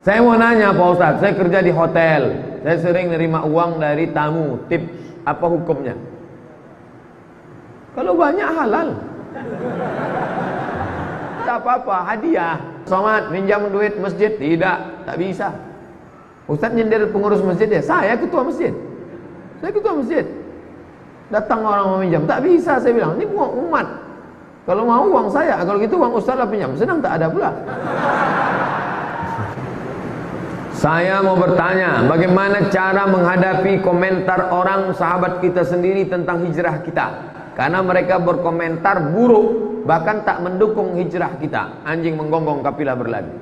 Saya mau nanya Pak Ustadz, saya kerja di hotel, saya sering nerima uang dari tamu, tip, apa hukumnya? Kalau banyak halal, tak apa-apa, hadiah. Somad, minjam duit masjid, tidak, tak bisa. Ustadz nyindir pengurus masjid ya, saya ketua masjid. Saya ketua masjid. Datang orang mau minjam, tak bisa, saya bilang, ini uang umat. Kalau mau uang saya, kalau gitu uang Ustadz lah pinjam, senang tak ada pula. Saya mau bertanya, bagaimana cara menghadapi komentar orang sahabat kita sendiri tentang hijrah kita? Karena mereka berkomentar buruk, bahkan tak mendukung hijrah kita. Anjing menggonggong, kapilah berlari.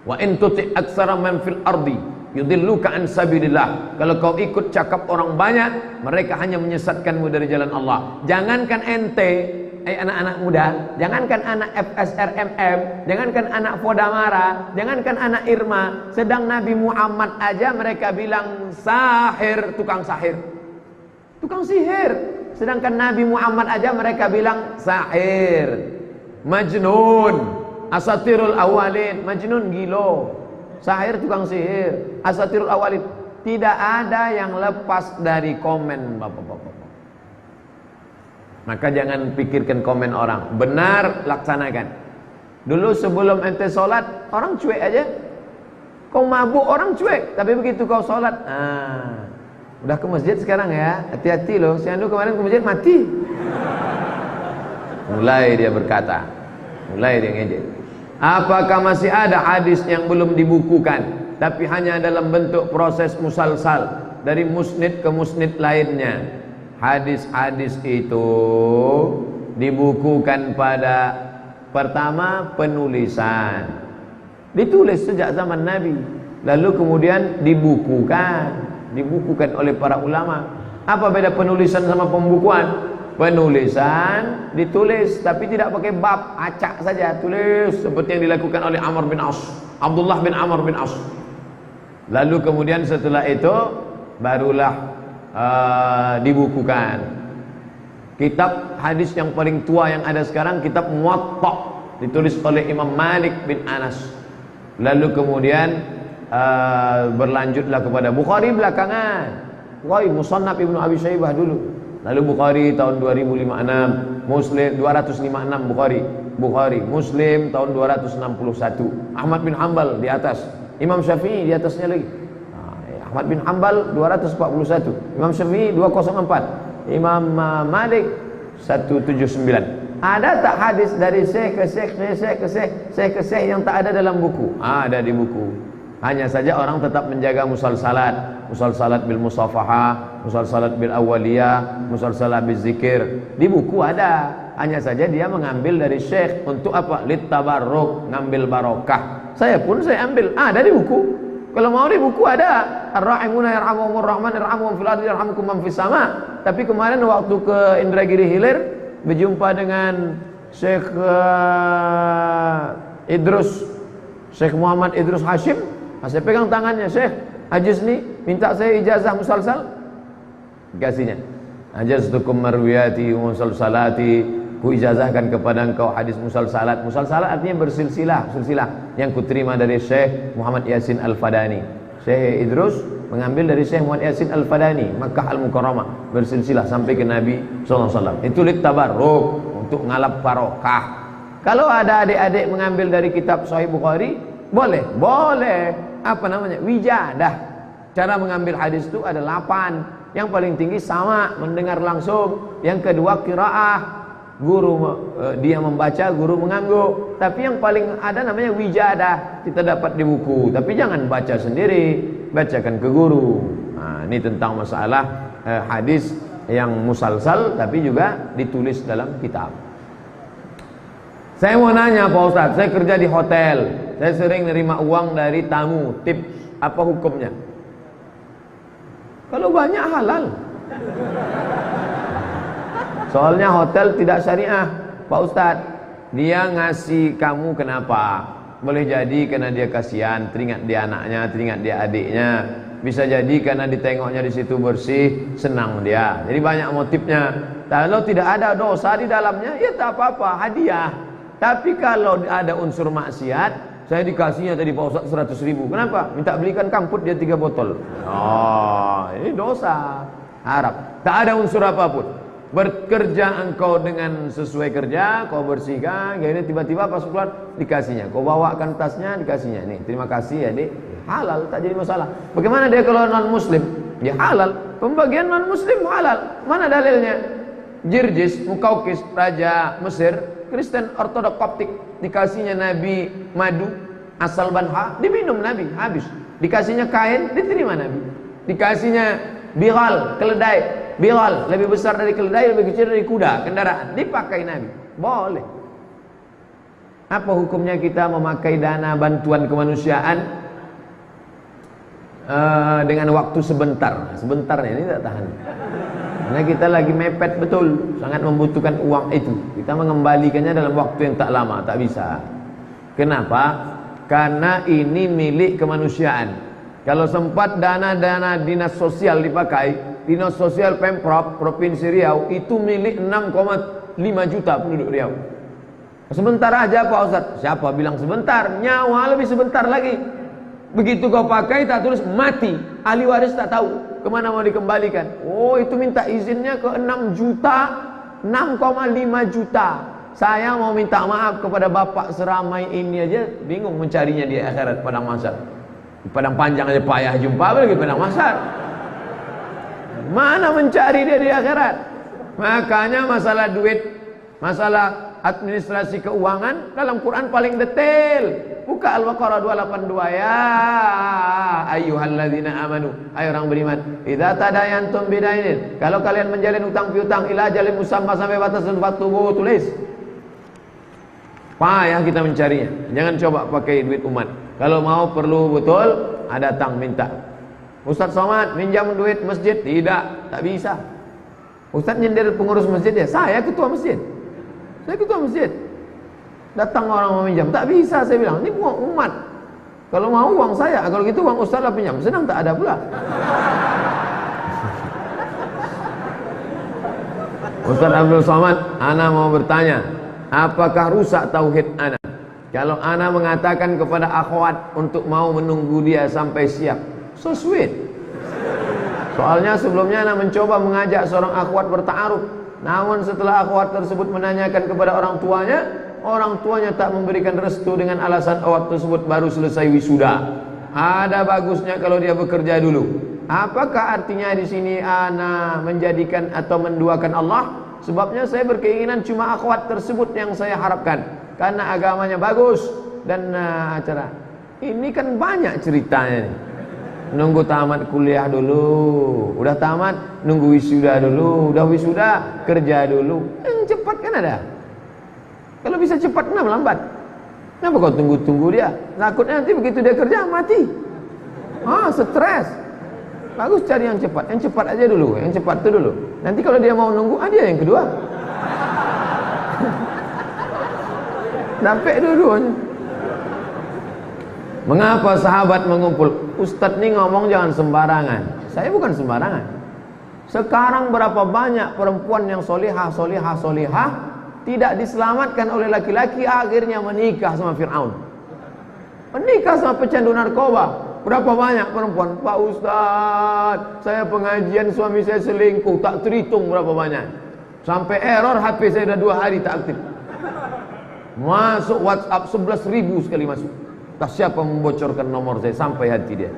Wa in tuti' aktsara man fil ardi yudilluka an sabilillah. Kalau kau ikut cakap orang banyak, mereka hanya menyesatkanmu dari jalan Allah. Jangankan ente, anak-anak muda, jangankan anak FSRMM, jangankan anak Fodamara, jangankan anak Irma, sedang Nabi Muhammad aja mereka bilang sahir, tukang sahir, tukang sihir. Sedangkan Nabi Muhammad aja mereka bilang sahir, majnun, asatirul awalin, majnun gilo, sahir tukang sihir, asatirul awalin. Tidak ada yang lepas dari komen bapak-bapak. Maka jangan pikirkan komen orang, benar laksanakan. Dulu sebelum ente sholat, orang cuek aja. Kau mabuk orang cuek, tapi begitu kau sholat, udah ke masjid sekarang ya, hati-hati loh. Si Andu kemarin ke masjid mati. Mulai dia berkata, mulai dia ngejek. Apakah masih ada hadis yang belum dibukukan, tapi hanya dalam bentuk proses musalsal dari musnid ke musnid lainnya? Hadis-hadis itu dibukukan pada pertama penulisan, ditulis sejak zaman Nabi, lalu kemudian dibukukan oleh para ulama. Apa beda penulisan sama pembukuan? Penulisan ditulis tapi tidak pakai bab, acak saja tulis seperti yang dilakukan oleh Amr bin As, Abdullah bin Amr bin As. Lalu kemudian setelah itu barulah dibukukan. Kitab hadis yang paling tua yang ada sekarang kitab Muwatta, ditulis oleh Imam Malik bin Anas. Lalu kemudian berlanjutlah kepada Bukhari belakangan. Bukhari Musannaf Ibnu Abi Syaibah dulu. Lalu Bukhari tahun 2056, Muslim 256 Bukhari, Muslim tahun 261. Ahmad bin Hanbal di atas, Imam Syafi'i di atasnya lagi. Ahmad bin Hanbal 241, Imam Syafi'i 204, Imam Malik 179. Ada tak hadis dari syekh ke syekh yang tak ada dalam buku? Ada di buku. Hanya saja orang tetap menjaga musalsalat bil musafahah, musalsalat bil awaliyah, musalsalat bil zikir. Di buku ada. Hanya saja dia mengambil dari syekh untuk apa? Lit tabarruk, ngambil barokah. Saya pun saya ambil, ada di buku. Kalau mau di buku ada, ar-rahimuna yarhamuhumur rahman yarhamuhum fil ardi yarhamukum man fis sama. Tapi kemarin waktu ke Indragiri Hilir berjumpa dengan Syekh Syekh Muhammad Idrus Hashim. Saya pegang tangannya, Syekh Hajiz nih minta saya ijazah musalsal. Kasihnya. Ajaztukum marwiyati wa musalsalati. Ku ijazahkan kepada engkau hadis musalsalat. Musalsalat artinya bersilsilah, silsilah yang kuterima dari Syekh Muhammad Yasin Al-Fadani. Syekh Idrus mengambil dari Syekh Muhammad Yasin Al-Fadani, Makkah Al-Mukarramah, bersilsilah sampai ke Nabi SAW. Itu lit tabarruk, untuk ngalap barokah. Kalau ada adik-adik mengambil dari kitab Sahih Bukhari, boleh. Apa namanya? Wijadah. Cara mengambil hadis itu ada 8. Yang paling tinggi sama, mendengar langsung. Yang kedua qiraah, guru dia membaca, guru mengangguk. Tapi yang paling ada namanya wijadah, kita dapat di buku. Tapi jangan baca sendiri, bacakan ke guru. Nah, ini tentang masalah hadis yang musalsal tapi juga ditulis dalam kitab. Saya mau nanya Pak Ustadz, saya kerja di hotel, saya sering nerima uang dari tamu, tip, apa hukumnya? Kalau banyak halal. Soalnya hotel tidak syariah, Pak Ustadz. Dia ngasih kamu kenapa? Boleh jadi karena dia kasihan, teringat dia anaknya, teringat dia adiknya. Bisa jadi karena ditengoknya di situ bersih, senang dia. Jadi banyak motifnya. Kalau tidak ada dosa di dalamnya, ya tak apa-apa, hadiah. Tapi kalau ada unsur maksiat, Saya dikasihnya tadi Pak Ustaz 100.000. Kenapa? Minta belikan kamput dia 3 botol. Oh, ini dosa. Harap. Tak ada unsur apapun. Bekerja engkau dengan sesuai kerja, kau bersihkan, ini tiba-tiba pas keluar dikasihnya. Kau bawakan tasnya, dikasihnya. Nih, terima kasih ya, Dik. Halal, tak jadi masalah. Bagaimana dia kalau non-muslim? Ya halal. Pembagian non-muslim halal. Mana dalilnya? Jirjis, Mukaukis, Raja Mesir, Kristen Ortodok Koptik, dikasihnya Nabi madu asal Banha, diminum Nabi, habis. Dikasihnya kain, diterima Nabi. Dikasihnya biral, keledai, biral lebih besar dari keledai, lebih kecil dari kuda, kendaraan, dipakai Nabi. Boleh. Apa hukumnya kita memakai dana bantuan kemanusiaan dengan waktu sebentar? Sebentar ini tak tahan. Karena kita lagi mepet betul, sangat membutuhkan uang itu. Kita mengembalikannya dalam waktu yang tak lama, tak bisa. Kenapa? Karena ini milik kemanusiaan. Kalau sempat dana-dana dinas sosial dipakai, dinas sosial Pemprov Provinsi Riau itu milik 6,5 juta penduduk Riau. Sebentar aja Pak Ustaz. Siapa bilang sebentar? Nyawa lebih sebentar lagi. Begitu kau pakai tak tulis mati, ahli waris tak tahu kemana mau dikembalikan. Oh, itu minta izinnya ke 6 juta, 6,5 juta. Saya mau minta maaf kepada bapak seramai ini aja, bingung mencarinya di akhirat padang mahsyar. Di padang panjang aja payah jumpa, apalagi padang mahsyar. Mana mencari dia di akhirat? Makanya masalah duit, masalah administrasi keuangan dalam Quran paling detail. Buka Al-Baqarah 282 ya ayyuhalladzina amanu, ayo orang beriman, idza tadayantum bidainin, kalau kalian menjalin utang piutang ila ajalin musamma sampai batas faktubu, tulis. Payah kita mencarinya. Jangan coba pakai duit umat. Kalau mau perlu betul, datang minta. Ustaz Somad minjam duit masjid, tidak, tak bisa. Ustaz nyindir pengurus masjid ya, saya ketua masjid. Saya ketua masjid. Datang orang mau minjam, tak bisa, saya bilang, ini uang umat. Kalau mau uang saya, kalau gitu uang ustaz lah pinjam, sedang tak ada pula. Ustaz Abdul Somad, ana mau bertanya, apakah rusak tauhid ana kalau ana mengatakan kepada akhwat untuk mau menunggu dia sampai siap? So sweet. Soalnya sebelumnya ana mencoba mengajak seorang akhwat berta'aruf, namun setelah akhwat tersebut menanyakan kepada orang tuanya tak memberikan restu dengan alasan akhwat tersebut baru selesai wisuda. Ada bagusnya kalau dia bekerja dulu. Apakah artinya di sini ana menjadikan atau menduakan Allah? Sebabnya saya berkeinginan cuma akhwat tersebut yang saya harapkan, karena agamanya bagus dan acara. Ini kan banyak ceritanya. Nunggu tamat kuliah dulu, udah tamat nunggu wisuda dulu, udah wisuda kerja dulu. Yang cepat kan ada. Kalau bisa cepat kenapa lambat? Kenapa kau tunggu-tunggu dia? Takutnya nanti begitu dia kerja mati. Stres. Bagus cari yang cepat aja dulu, yang cepat itu dulu. Nanti kalau dia mau nunggu, dia yang kedua. Sampai dulu-duanya. Mengapa sahabat mengumpul? Ustadz ini ngomong jangan sembarangan. Saya bukan sembarangan. Sekarang berapa banyak perempuan yang solihah tidak diselamatkan oleh laki-laki, akhirnya menikah sama Fir'aun, menikah sama pecandu narkoba. Berapa banyak perempuan, Pak Ustadz, saya pengajian suami saya selingkuh, tak terhitung berapa banyak. Sampai error HP saya udah 2 hari tak aktif. Masuk WhatsApp 11.000 sekali masuk. Tak siapa membocorkan nomor saya sampai hati dia.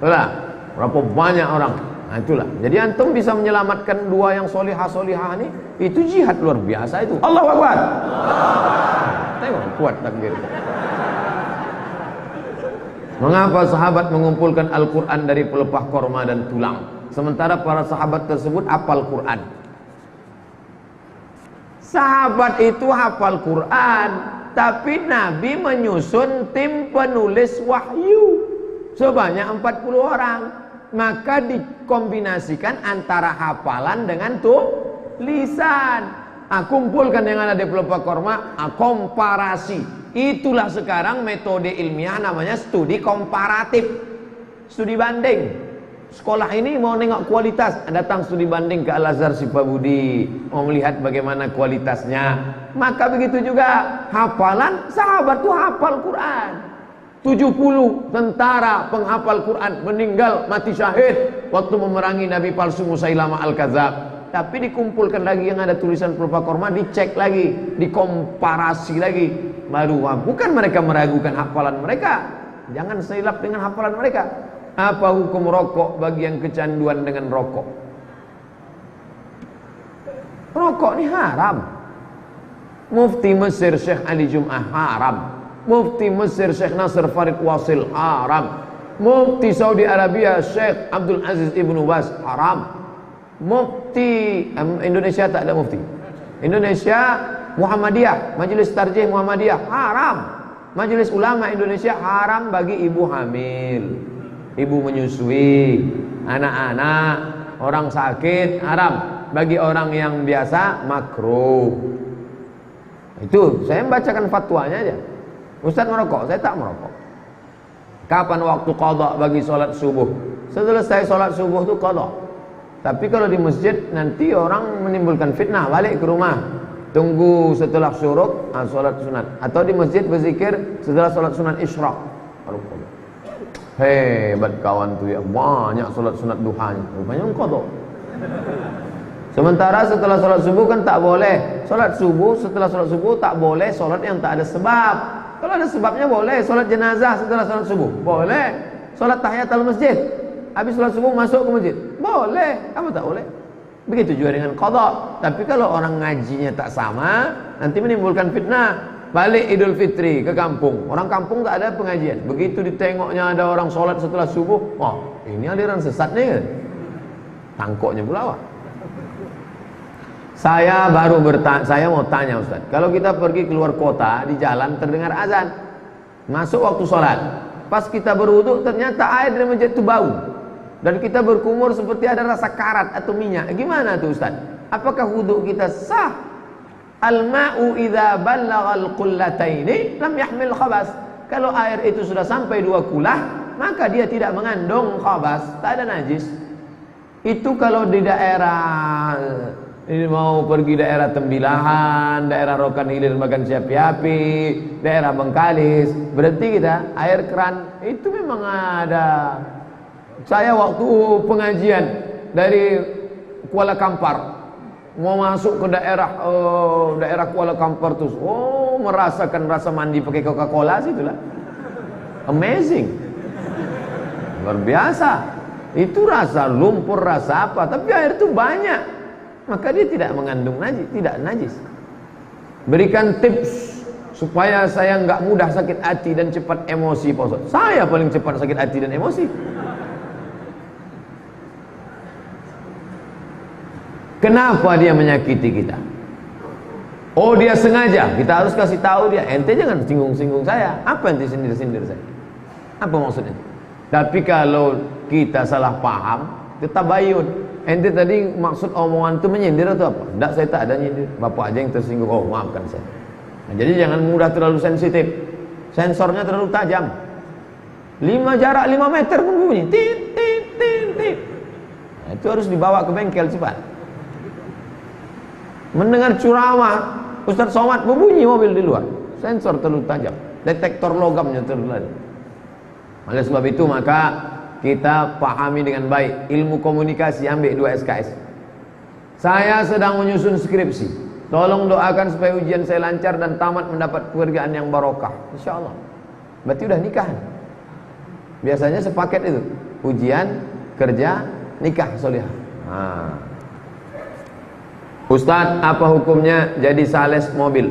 Itulah, berapa banyak orang. Nah itulah. Jadi antum bisa menyelamatkan 2 yang solihah ini, itu jihad luar biasa itu. Allahu Akbar. Tengok kuat takbir. Mengapa sahabat mengumpulkan Al-Quran dari pelepah korma dan tulang, sementara para sahabat tersebut hafal Quran? Sahabat itu hafal Quran, tapi Nabi menyusun tim penulis wahyu sebanyak 40 orang. Maka dikombinasikan antara hafalan dengan tulisan. Kumpulkan yang ada di pelepah korma, komparasi. Itulah sekarang metode ilmiah namanya studi komparatif, studi banding. sekolah ini mau nengok kualitas, datang studi banding ke Al-Azhar Sipabudi, mau melihat bagaimana kualitasnya. Maka begitu juga hafalan, sahabat tuh hafal Quran. 70 tentara penghafal Quran meninggal mati syahid waktu memerangi Nabi palsu Musailamah Al-Kadzab. Tapi dikumpulkan lagi yang ada tulisan Purwakarma, dicek lagi, dikomparasi lagi, baru bukan mereka meragukan hafalan mereka. Jangan silap dengan hafalan mereka. Apa hukum rokok bagi yang kecanduan dengan rokok? Rokok ini haram. Mufti Mesir Syekh Ali Jum'ah haram. Mufti Mesir Syekh Nasir Farid Wasil haram. Mufti Saudi Arabia Syekh Abdul Aziz Ibnu Baz haram. Mufti Indonesia tak ada mufti. Indonesia Muhammadiyah, Majelis Tarjih Muhammadiyah haram. Majelis Ulama Indonesia haram bagi ibu hamil, ibu menyusui, anak-anak, orang sakit haram. Bagi orang yang biasa makruh. Itu saya membacakan fatwanya aja. Ustaz merokok, saya tak merokok. Kapan waktu qadha bagi sholat subuh? Selesai sholat subuh itu qadha. Tapi kalau di masjid nanti orang menimbulkan fitnah, balik ke rumah, tunggu setelah syuruk, sholat sunat. Atau di masjid berzikir setelah sholat sunat isyraq. Hebat kawan tuh ya, banyak sholat sunat duhanya. Rupanya qadha. Sementara setelah sholat subuh kan tak boleh. Sholat subuh, setelah sholat subuh tak boleh sholat yang tak ada sebab. Kalau ada sebabnya boleh. Sholat jenazah setelah sholat subuh boleh. Sholat tahiyatul masjid, habis sholat subuh masuk ke masjid boleh. Apa tak boleh? Begitu juga dengan qadha. Tapi kalau orang ngajinya tak sama, nanti menimbulkan fitnah. Balik Idul Fitri ke kampung, orang kampung tak ada pengajian. Begitu ditengoknya ada orang sholat setelah subuh, wah ini aliran sesat nih kan? Tangkoknya pula wah. Saya mau tanya Ustaz, kalau kita pergi keluar kota, di jalan terdengar azan, masuk waktu sholat, pas kita berwudu ternyata air dari masjid itu bau, dan kita berkumur seperti ada rasa karat atau minyak. Gimana tuh Ustaz? Apakah wudu kita sah? Al-ma'u idza ballaghal qullataini lam yahmil khabas. Kalau air itu sudah sampai 2 kulah, maka dia tidak mengandung khabas, tak ada najis. Itu kalau di daerah ini mau pergi daerah Tembilahan, daerah Rokan Hilir Bagan Siapi-api, daerah Bengkalis, berarti kita air keran itu memang ada. Saya waktu pengajian dari Kuala Kampar mau masuk ke daerah Kuala Kampar tuh, merasakan rasa mandi pakai Coca-Cola situlah. Amazing. Luar biasa. Itu rasa lumpur, rasa apa, tapi air itu banyak. Maka dia tidak mengandung najis, tidak najis. Berikan tips supaya saya enggak mudah sakit hati dan cepat emosi, Pak Ustaz. Saya paling cepat sakit hati dan emosi. Kenapa dia menyakiti kita? Oh, dia sengaja. Kita harus kasih tahu dia, ente jangan singgung-singgung saya. Apa ente sindir-sindir saya? Apa maksudnya? Tapi kalau kita salah paham, kita bayun. Ente tadi maksud omongan itu menyindir atau apa? Tidak, saya tak ada nyindir. Bapak aja yang tersinggung. Oh, maafkan saya. Nah, jadi jangan mudah terlalu sensitif. Sensornya terlalu tajam. Jarak 5 meter pun bunyi. Tit, tit, tit, tit. Nah, itu harus dibawa ke bengkel cepat. Mendengar ceramah Ustaz Somad berbunyi mobil di luar. Sensor terlalu tajam. Detektor logamnya terlalu tajam. Oleh sebab itu maka kita pahami dengan baik ilmu komunikasi, ambil 2 SKS. Saya sedang menyusun skripsi. Tolong doakan supaya ujian saya lancar dan tamat mendapat pekerjaan yang barokah. Insyaallah. Berarti udah nikah. Biasanya sepaket itu. Ujian, kerja, nikah solihah. Ustaz, apa hukumnya jadi sales mobil?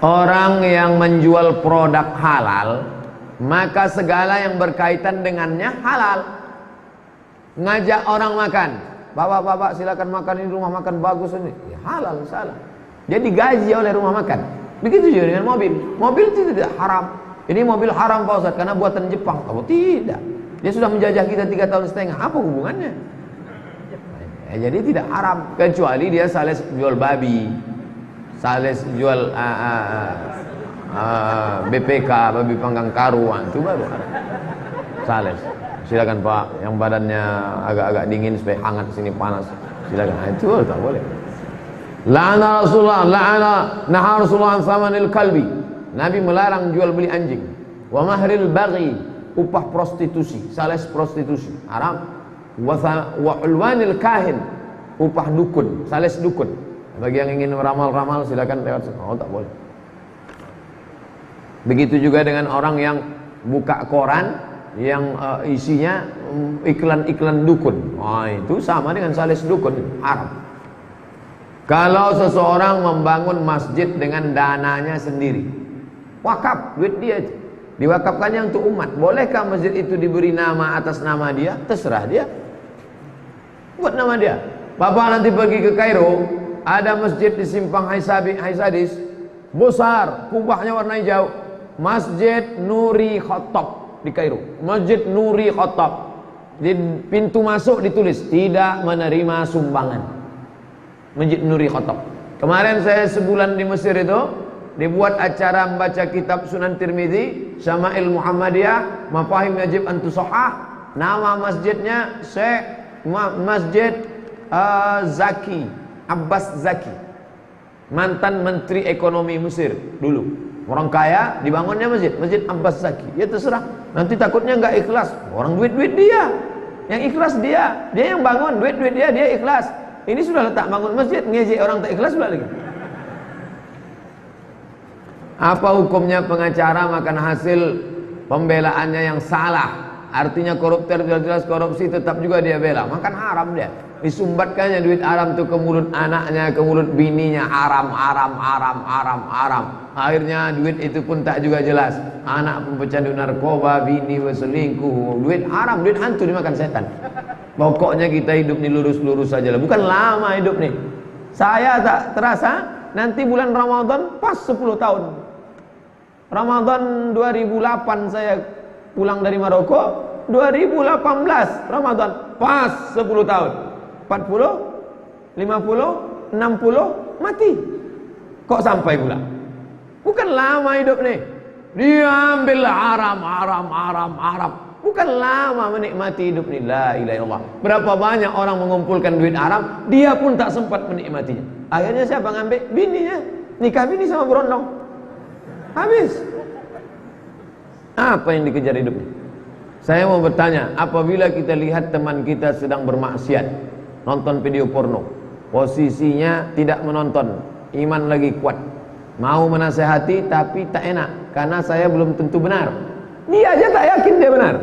Orang yang menjual produk halal, maka segala yang berkaitan dengannya halal. Ngajak orang makan, bapak-bapak silakan makan ini, rumah makan bagus ini, ya, halal salah. Jadi gaji oleh rumah makan. Begitu juga dengan mobil. Mobil itu tidak haram. Ini mobil haram Pak Ustaz karena buatan Jepang. Oh tidak, dia sudah menjajah kita 3,5 tahun. Apa hubungannya? Jadi tidak haram, kecuali dia sales jual babi, sales jual BPK, babi panggang karuan, itu baru haram. Sales. Silakan Pak, yang badannya agak-agak dingin supaya hangat, sini panas. Silakan. Itu tak boleh. La'ana Rasulullah, naha Rasulullah an samanil kalbi. Nabi melarang jual beli anjing. Wa mahril baghi, upah prostitusi, sales prostitusi, haram. Wa ulwanil kahin, upah dukun, sales dukun. Bagi yang ingin meramal-ramal silakan lewat. Oh, tak boleh. Begitu juga dengan orang yang buka koran yang isinya iklan-iklan dukun. Itu sama dengan sales dukun, haram. Kalau seseorang membangun masjid dengan dananya sendiri, wakaf, duit dia, diwakafkannya untuk umat, bolehkah masjid itu diberi nama atas nama dia? Terserah dia, buat nama dia. Bapak nanti pergi ke Kairo, ada masjid di simpang Haisadis, besar, kubahnya warna hijau, Masjid Nuri Khattab di Kairo, Masjid Nuri Khattab. Di pintu masuk ditulis tidak menerima sumbangan. Masjid Nuri Khattab. Kemarin saya sebulan di Mesir itu dibuat acara membaca kitab Sunan Tirmizi, Syama'il Muhammadiyah, Mafahim Yajib an Tusahhah. Nama masjidnya Syekh Masjid Zaki, Abbas Zaki, mantan Menteri Ekonomi Mesir dulu. Orang kaya dibangunnya Masjid Abbas Zaki. Ya terserah. Nanti takutnya enggak ikhlas. Orang duit dia. Yang ikhlas dia yang bangun, duit dia ikhlas. Ini sudah letak bangun masjid, ngejek orang tak ikhlas pula lagi. Apa hukumnya pengacara makan hasil pembelaannya yang salah? Artinya koruptor jelas korupsi tetap juga dia bela. Makan haram dia. Disumbatkannya duit haram itu ke mulut anaknya, ke mulut bininya, haram. Akhirnya duit itu pun tak juga jelas. Anak pun pecandu narkoba, bini berselingkuh, duit haram, duit hantu dimakan setan. Pokoknya kita hidup ni lurus-lurus saja lah. Bukan lama hidup ni. Saya tak terasa nanti bulan Ramadan pas 10 tahun. Ramadan 2008 saya pulang dari Maroko, 2018 Ramadan pas 10 tahun. 40, 50, 60 mati. Kok sampai pula? Bukan lama hidup ni. Dia ambil haram. Bukan lama menikmati hidup ni. La ilaha illallah. Berapa banyak orang mengumpulkan duit haram, dia pun tak sempat menikmatinya. Akhirnya siapa ngambil? Bininya. Nikah bini sama berondong. Habis. Apa yang dikejar hidup ni? Saya mau bertanya, apabila kita lihat teman kita sedang bermaksiat, nonton video porno, posisinya tidak menonton, iman lagi kuat, mau menasehati tapi tak enak, karena saya belum tentu benar. Dia aja tak yakin dia benar.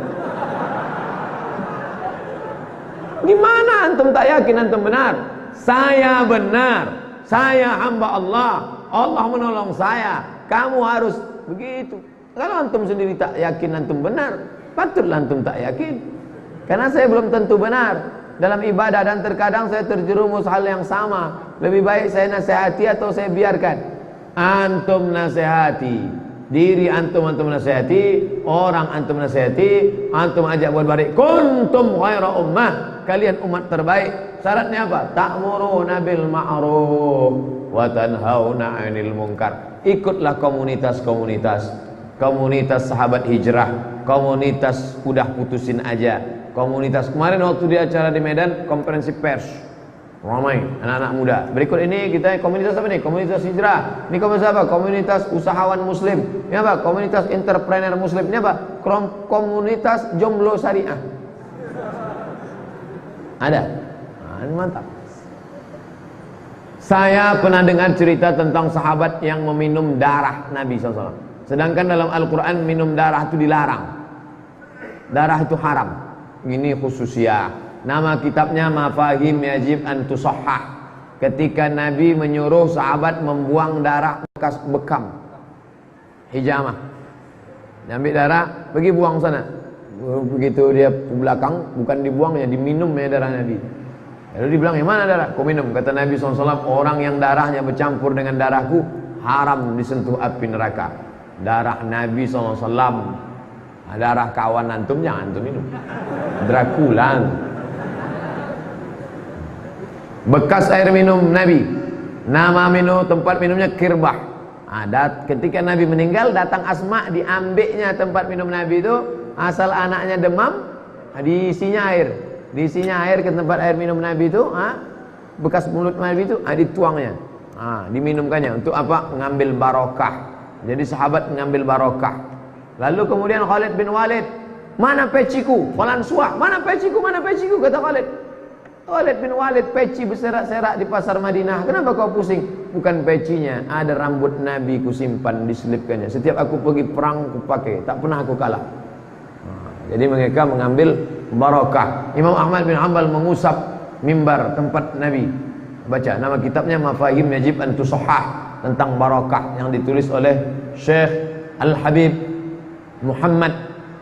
Gimana antum tak yakin antum benar? Saya benar, saya hamba Allah, Allah menolong saya. Kamu harus begitu. Kalau antum sendiri tak yakin antum benar, patutlah antum tak yakin. Karena saya belum tentu benar dalam ibadah, dan terkadang saya terjerumus hal yang sama. Lebih baik saya nasihati atau saya biarkan? Antum nasihati diri, antum nasihati orang, antum nasihati, antum ajak buat baik. Kuntum khaira ummah, kalian umat terbaik. Syaratnya apa? Ta'muruna bil ma'ruf wa tanhauna 'anil munkar. Ikutlah komunitas sahabat hijrah, komunitas udah putusin aja, komunitas kemarin waktu di acara di Medan, konferensi pers ramai anak-anak muda. Berikut ini kita komunitas apa nih? Komunitas hijrah. Ini komunitas apa? Komunitas usahawan muslim. Ini apa? Komunitas entrepreneur muslim. Ini apa? Komunitas jomblo syariah. Ada. Ini mantap. Saya pernah dengar cerita tentang sahabat yang meminum darah Nabi SAW. Sedangkan dalam Al-Quran minum darah itu dilarang. Darah itu haram. Ini khususnya. Nama kitabnya Mafahim Yajib an Tusahhah. Ketika Nabi menyuruh sahabat membuang darah bekas bekam, hijamah, ambil darah, pergi buang sana. Begitu dia ke belakang, bukan dibuangnya, diminum ya darah Nabi. Lalu dibilang, yang mana darah? Kau minum. Kata Nabi SAW, orang yang darahnya bercampur dengan darahku haram disentuh api neraka. Darah Nabi SAW, darah kawan antum jangan antum minum. Dracula. Bekas air minum Nabi, nama minum, tempat minumnya Kirbah. Ketika Nabi meninggal, datang Asma, diambilnya tempat minum Nabi itu, asal anaknya demam, diisinya air ke tempat air minum Nabi itu, bekas mulut Nabi itu, dituangnya, diminumkannya. Untuk apa? Mengambil barokah. Jadi sahabat mengambil barokah. Lalu kemudian Khalid bin Walid, mana peciku? Falan suah, mana peciku? Mana peciku? Kata Khalid. Khalid bin Walid, peci berserak-serak di pasar Madinah. Kenapa kau pusing? Bukan pecinya, ada rambut Nabi ku simpan, diselipkannya. Setiap aku pergi perang ku pakai, tak pernah aku kalah. Jadi mereka mengambil barokah. Imam Ahmad bin Hanbal mengusap mimbar tempat Nabi. Baca nama kitabnya Mafahim Yajib an Tusahhah, tentang barokah, yang ditulis oleh Syekh Al-Habib Muhammad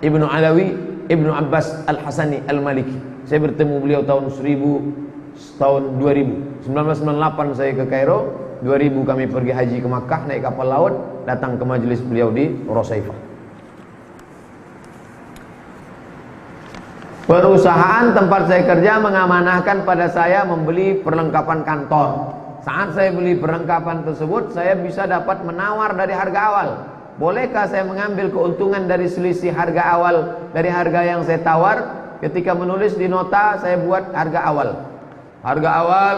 Ibnu Alawi Ibnu Abbas Al-Hasani Al-Maliki. Saya bertemu beliau tahun 2000. 1998 saya ke Kairo, 2000 kami pergi haji ke Makkah naik kapal laut, datang ke majelis beliau di Rosaifah. Perusahaan tempat saya kerja mengamanahkan pada saya membeli perlengkapan kantor. Saat saya beli perlengkapan tersebut, saya bisa dapat menawar dari harga awal. Bolehkah saya mengambil keuntungan dari selisih harga awal dari harga yang saya tawar? Ketika menulis di nota, saya buat harga awal. Harga awal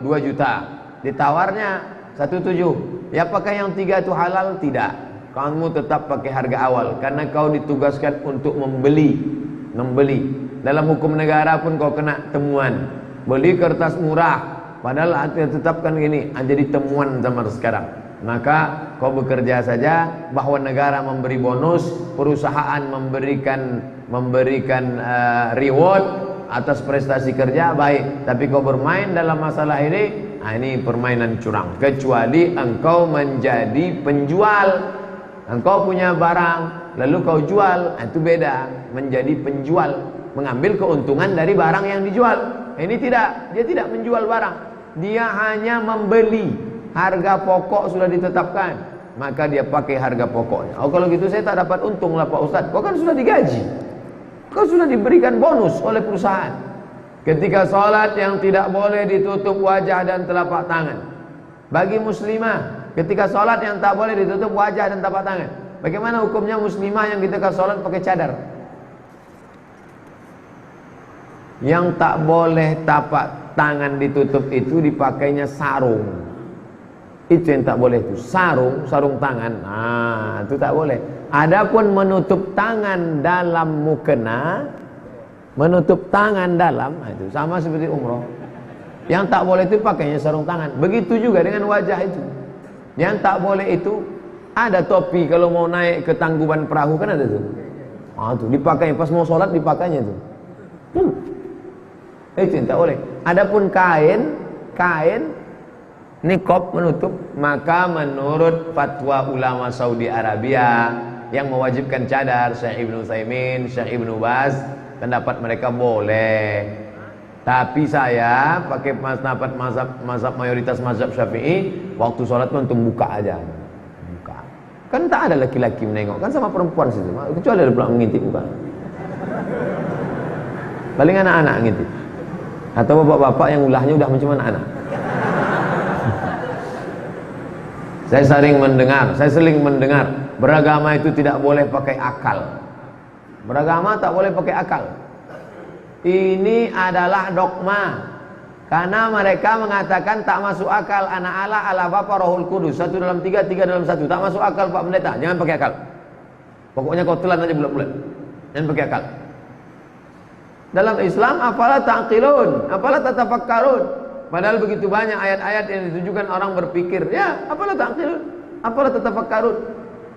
2 juta. Ditawarnya 1,7. Ya, apakah yang 3 itu halal? Tidak. Kamu tetap pakai harga awal karena kau ditugaskan untuk membeli. Dalam hukum negara pun kau kena temuan. Beli kertas murah, padahal tetapkan gini, jadi temuan zaman sekarang. Maka kau bekerja saja, bahwa negara memberi bonus, perusahaan memberikan reward atas prestasi kerja, baik. Tapi kau bermain dalam masalah ini permainan curang. Kecuali engkau menjadi penjual, engkau punya barang lalu kau jual, itu beda. Menjadi penjual, mengambil keuntungan dari barang yang dijual. Ini tidak, dia tidak menjual barang, dia hanya membeli. Harga pokok sudah ditetapkan, maka dia pakai harga pokoknya. Oh, kalau gitu saya tak dapat untung lah Pak Ustadz. Kau kan sudah digaji, kau sudah diberikan bonus oleh perusahaan. Ketika sholat yang tidak boleh ditutup wajah dan telapak tangan. Bagi muslimah, ketika sholat yang tak boleh ditutup wajah dan telapak tangan. Bagaimana hukumnya muslimah yang ketika sholat pakai cadar? Yang tak boleh tapak tangan ditutup itu dipakainya sarung. Itu yang tak boleh, itu sarung tangan. Itu tak boleh. Adapun menutup tangan dalam mukena, menutup tangan dalam, itu sama seperti umroh. Yang tak boleh itu pakainya sarung tangan. Begitu juga dengan wajah itu. Yang tak boleh itu ada topi, kalau mau naik ke tangkuban perahu kan ada tuh. Tuh dipakai pas mau sholat dipakainya tuh. Itu yang tak boleh. Adapun kain niqab menutup, maka menurut fatwa ulama Saudi Arabia yang mewajibkan cadar, Syekh Ibnu Utsaimin, Syekh Ibnu Baz, pendapat mereka boleh. Tapi saya pakai mazhab mayoritas mazhab Syafi'i, waktu sholat itu untuk buka aja. Buka. Kan tak ada laki-laki menengok, kan sama perempuan situ. Kecuali ada pula mengintip buka. Paling anak-anak ngintip. Atau bapak-bapak yang ulahnya udah macam anak-anak. Saya sering mendengar beragama itu tidak boleh pakai akal. Beragama tak boleh pakai akal. Ini adalah dogma. Karena mereka mengatakan tak masuk akal, anak Allah, Allah Bapa, Rohul Kudus, 1 dalam 3, 3 dalam 1. Tak masuk akal Pak Pendeta, jangan pakai akal. Pokoknya kau telan aja bulat-bulat. Jangan pakai akal. Dalam Islam, apalah ta'qilun, apalah tatafakkarun. Padahal begitu banyak ayat-ayat yang ditujukan orang berpikir. Ya, apalah ta'qilun, apalah tatafakkarun.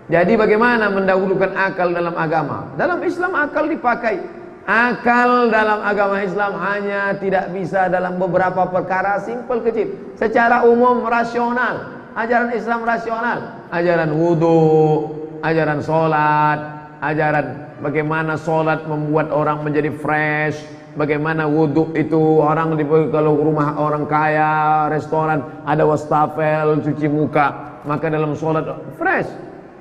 Jadi bagaimana mendahulukan akal dalam agama? Dalam Islam akal dipakai. Akal dalam agama Islam hanya tidak bisa dalam beberapa perkara simpel kecil. Secara umum rasional. Ajaran Islam rasional. Ajaran wudu, ajaran sholat, ajaran bagaimana sholat membuat orang menjadi fresh. Bagaimana wudhu itu orang kalau rumah orang kaya, restoran ada wastafel, cuci muka, maka dalam sholat fresh.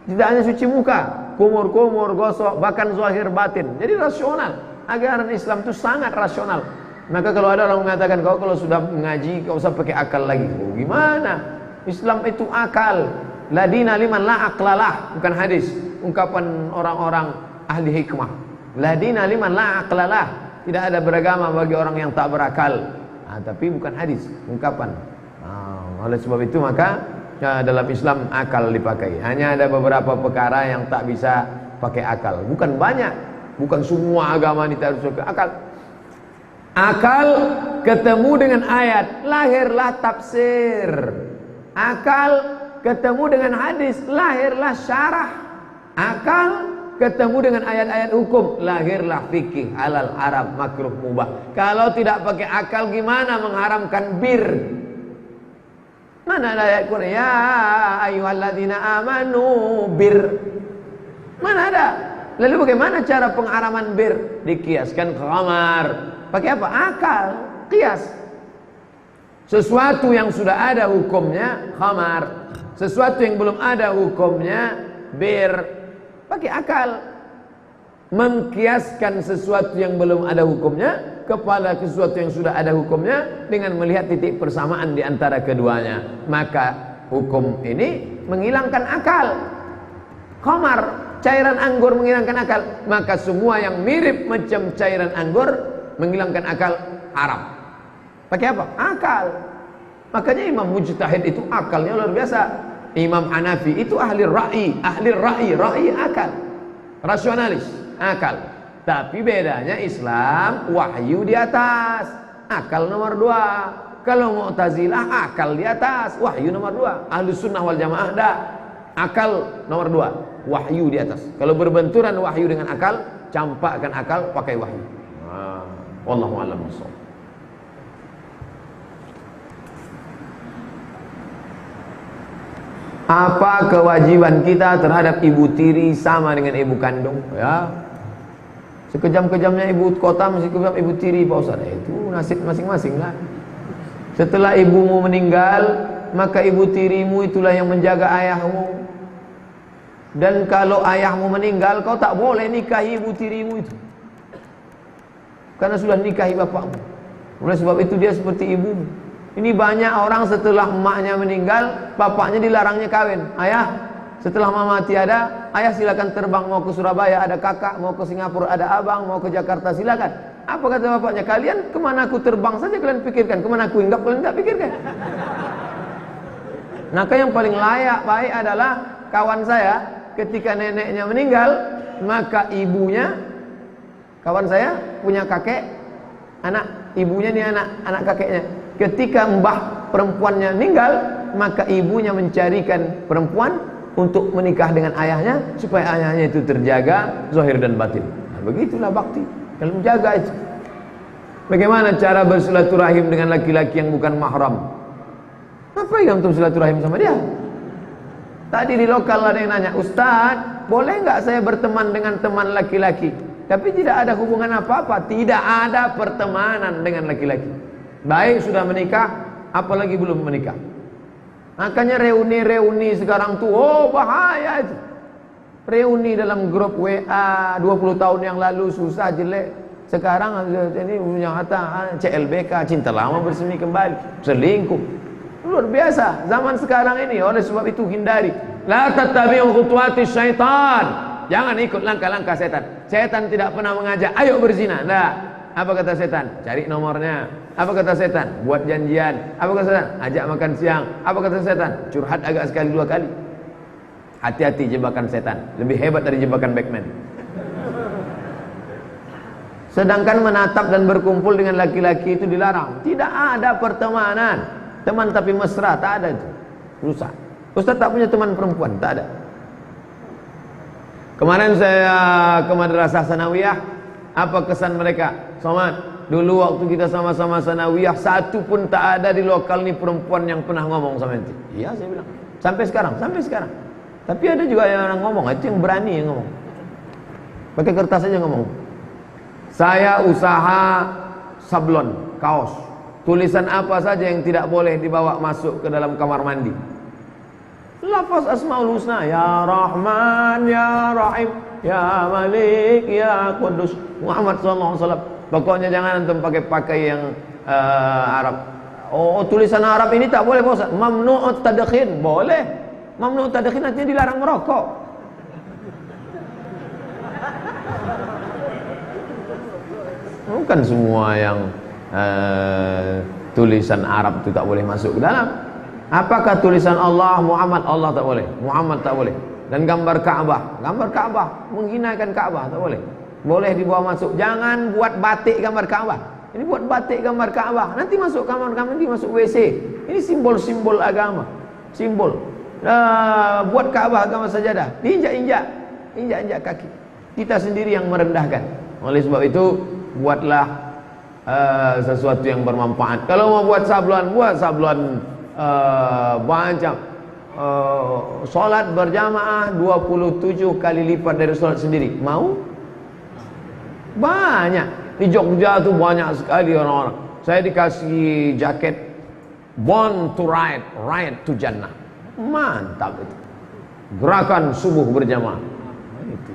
Tidak hanya cuci muka, kumur-kumur, gosok, bahkan zahir batin. Jadi rasional. Ajaran Islam itu sangat rasional. Maka kalau ada orang mengatakan kau kalau sudah mengaji kau usah pakai akal lagi. Oh, gimana? Islam itu akal. La dina liman la aqlalah, bukan hadis. Ungkapan orang-orang ahli hikmah. La dina liman la aqlalah. Tidak ada beragama bagi orang yang tak berakal. Tapi bukan hadis, ungkapan. Oleh sebab itu maka dalam Islam akal dipakai. Hanya ada beberapa perkara yang tak bisa pakai akal. Bukan banyak, bukan semua agama ini harus pakai akal. Akal ketemu dengan ayat, lahirlah tafsir. Akal ketemu dengan hadis, lahirlah syarah. Akal ketemu dengan ayat-ayat hukum, lahirlah fikih, halal, haram, makruh, mubah. Kalau tidak pakai akal gimana mengharamkan bir? Mana ada ayat Quran? Ya ayyuhalladzina amanu bir. Mana ada? Lalu bagaimana cara pengharaman bir? Dikiaskan ke khamar. Pakai apa? Akal, kias. Sesuatu yang sudah ada hukumnya khamar, sesuatu yang belum ada hukumnya bir. Pakai akal. Mengkiaskan sesuatu yang belum ada hukumnya kepada sesuatu yang sudah ada hukumnya dengan melihat titik persamaan di antara keduanya, maka hukum ini menghilangkan akal. Khamar, cairan anggur menghilangkan akal, maka semua yang mirip macam cairan anggur menghilangkan akal, haram. Pakai apa? Akal. Makanya Imam Mujtahid itu akalnya luar biasa. Imam Hanafi itu ahli ra'i akal, rasionalis, akal. Tapi bedanya Islam wahyu di atas, akal nomor 2. Kalau Mu'tazilah akal di atas, wahyu nomor 2. Ahlus Sunnah wal Jamaah dah, akal nomor 2, wahyu di atas. Kalau berbenturan wahyu dengan akal, campakkan akal pakai wahyu. Wallahu a'lam bishawab. Apa kewajiban kita terhadap ibu tiri sama dengan ibu kandung? Ya, sekejam-kejamnya ibu kota masih kejam ibu tiri, Pak Ustaz. Itu nasib masing-masing lah. Setelah ibumu meninggal, maka ibu tirimu itulah yang menjaga ayahmu. Dan kalau ayahmu meninggal, kau tak boleh nikahi ibu tirimu itu, karena sudah nikahi bapakmu. Oleh sebab itu dia seperti ibumu. Ini banyak orang setelah emaknya meninggal, bapaknya dilarangnya kawin. Ayah, setelah mama tiada, ayah silakan terbang mau ke Surabaya, ada kakak, mau ke Singapura, ada abang, mau ke Jakarta, silakan. Apa kata bapaknya? Kalian kemana aku terbang saja kalian pikirkan, kemana aku hinggap kalian tak pikirkan. Maka yang paling layak baik adalah kawan saya ketika neneknya meninggal, maka ibunya, kawan saya punya kakek, anak ibunya nih anak kakeknya. Ketika mbah perempuannya meninggal, maka ibunya mencarikan perempuan untuk menikah dengan ayahnya supaya ayahnya itu terjaga zahir dan batin. Nah, begitulah bakti. Kalau menjaga itu. Bagaimana cara bersilaturahim dengan laki-laki yang bukan mahram? Apa yang untuk silaturahim sama dia? Tadi di lokal ada yang nanya, Ustaz, boleh nggak saya berteman dengan teman laki-laki? Tapi tidak ada hubungan apa-apa. Tidak ada pertemanan dengan laki-laki. Baik sudah menikah, apalagi belum menikah. Makanya reuni-reuni sekarang tuh, oh bahaya itu. Reuni dalam grup WA 20 tahun yang lalu susah, jelek. Sekarang ini punya kata CLBK, cinta lama bersemi kembali, selingkuh. Luar biasa zaman sekarang ini. Oleh sebab itu hindari. La tattabi'u khutuwati syaitan. Jangan ikut langkah-langkah setan. Setan tidak pernah mengajak ayo berzina. Nah, apa kata setan? Cari nomornya. Apa kata setan? Buat janjian. Apa kata setan? Ajak makan siang. Apa kata setan? Curhat agak sekali 2 kali. Hati-hati jebakan setan. Lebih hebat dari jebakan Batman. Sedangkan menatap dan berkumpul dengan laki-laki itu dilarang. Tidak ada pertemanan. Teman tapi mesra, tak ada itu. Rusak. Ustaz tak punya teman perempuan, tak ada. Kemarin saya ke madrasah sanawiyah. Apa kesan mereka? Somad, dulu waktu kita sama-sama sanawiyah, satu pun tak ada di lokal ni perempuan yang pernah ngomong sama ente. Iya, saya bilang. Sampai sekarang. Tapi ada juga yang orang ngomong, itu yang berani yang ngomong. Pakai kertas aja ngomong. Saya usaha sablon, kaos. Tulisan apa saja yang tidak boleh dibawa masuk ke dalam kamar mandi. Lafaz Asmaul Husna, ya Rahman, ya Rahim, ya Malik, ya Qudus, Muhammad SAW. Pokoknya jangan antum pakai yang Arab. Oh, tulisan Arab ini tak boleh, Pak Ustaz. Mamnu'ut tadkhin, boleh. Mamnu'ut tadkhin artinya dilarang merokok. Bukan semua yang tulisan Arab itu tak boleh masuk ke dalam. Apakah tulisan Allah Muhammad, Allah tak boleh, Muhammad tak boleh. Dan gambar Ka'bah menghinakan Ka'bah tak boleh. Boleh dibawa masuk. Jangan buat batik gambar Ka'bah. Ini buat batik gambar Ka'bah, nanti masuk kamar, nanti masuk WC. Ini simbol-simbol agama. Simbol. Buat Ka'bah agama sajadah, diinjak kaki. Kita sendiri yang merendahkan. Oleh sebab itu, buatlah sesuatu yang bermanfaat. Kalau mau buat sablon, macam solat berjamaah 27 kali lipat dari solat sendiri. Mau? Banyak. Di Jogja tu banyak sekali orang-orang. Saya dikasih jaket Born to Ride, Ride to Jannah. Mantap itu. Gerakan subuh berjamaah. Itu.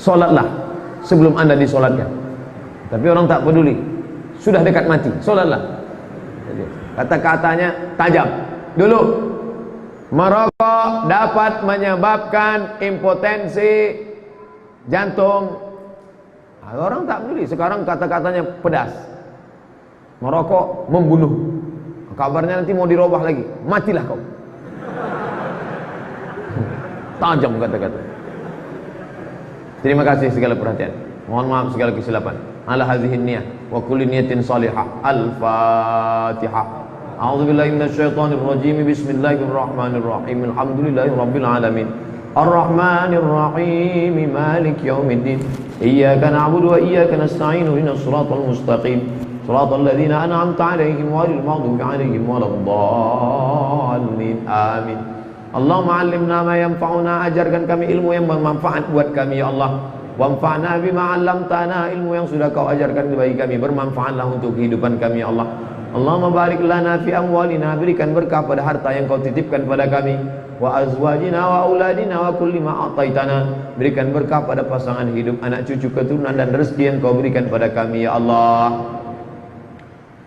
Solatlah sebelum Anda disolatkan. Tapi orang tak peduli. Sudah dekat mati, solatlah. Kata-katanya tajam. Dulu, merokok dapat menyebabkan impotensi jantung. Orang tak peduli. Sekarang kata-katanya pedas. Merokok membunuh. Kabarnya nanti mau dirubah lagi. Matilah kau. Tajam kata-kata. Terima kasih segala perhatian. Mohon maaf segala kesilapan. Ala hadhihi niyah wa kulli niyatin salihah. Al-Fatihah. A'udzubillahi minasyaitonir rajim. Bismillahirrahmanirrahim. Alhamdulillahirabbil alamin. Ar-Rahmanir Rahim. Maliki yaumiddin. Iyyaka na'budu wa iyyaka nasta'in. Ihdinas siratal mustaqim. Siratal ladzina an'amta 'alaihim ghairil maghdubi 'alaihim waladdallin. Amin. Allahumma 'allimna ma yanfa'una, ajarkan kami ilmu yang bermanfaat buat kami ya Allah. Wanfa'na bima 'allamtana, ilmu yang sudah kau ajarkan bagi kami bermanfaatlah untuk kehidupan kami ya Allah. Allahumma barik lana fi amwalina, berikan berkah pada harta yang kau titipkan pada kami. Wa azwajina wa auladina wa kulli ma ataitana, berikan berkah pada pasangan hidup, anak cucu, keturunan dan rezeki yang kau berikan pada kami ya Allah.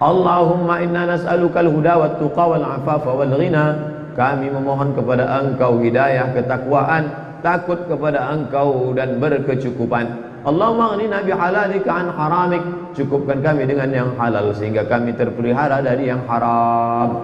Allahumma inna nas'alukal huda wat tuqa wal afafa wal ghina. Kami memohon kepada Engkau hidayah, ketakwaan, takut kepada Engkau dan berkecukupan. Allahumma aghnina bihalalika an haramik, cukupkan kami dengan yang halal sehingga kami terpelihara dari yang haram.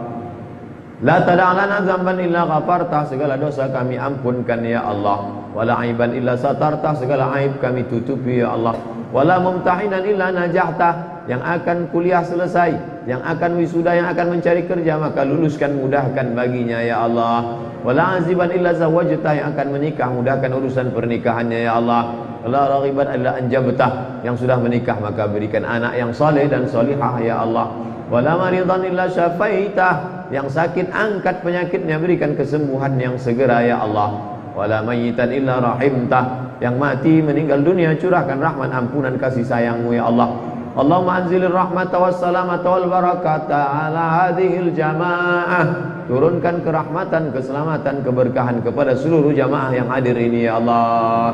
La tada'lana dzamban illa ghafartah, segala dosa kami ampunkan ya Allah. Wala aiban illa satartah, segala aib kami tutupi ya Allah. Wala mumtahinan illa najahta, yang akan kuliah selesai, yang akan wisuda, yang akan mencari kerja, maka luluskan, mudahkan baginya ya Allah. Wala aziban illa zawajtah, yang akan menikah, mudahkan urusan pernikahannya ya Allah. Wala raghiban illa anjabtah, yang sudah menikah maka berikan anak yang saleh dan salihah ya Allah. Wala maridan illa syafaitah, yang sakit angkat penyakitnya, berikan kesembuhan yang segera ya Allah. Wala mayyitan illa rahimtah, yang mati meninggal dunia curahkan rahmat ampunan kasih sayangmu ya Allah. Allahumma anzilir rahmata wassalamata wal barakata ala hadhil jamaah, turunkan kerahmatan, keselamatan, keberkahan kepada seluruh jamaah yang hadir ini ya Allah.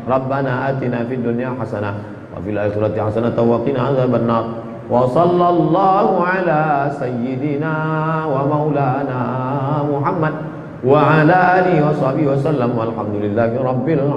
Rabbana atina fid dunya hasanah wa fil akhirati hasanah wa qina adzabannar. Wa sallallahu ala sayyidina wa maulana Muhammad wa ala alihi wa sahbihi wa sallam walhamdulillahi rabbil alamin.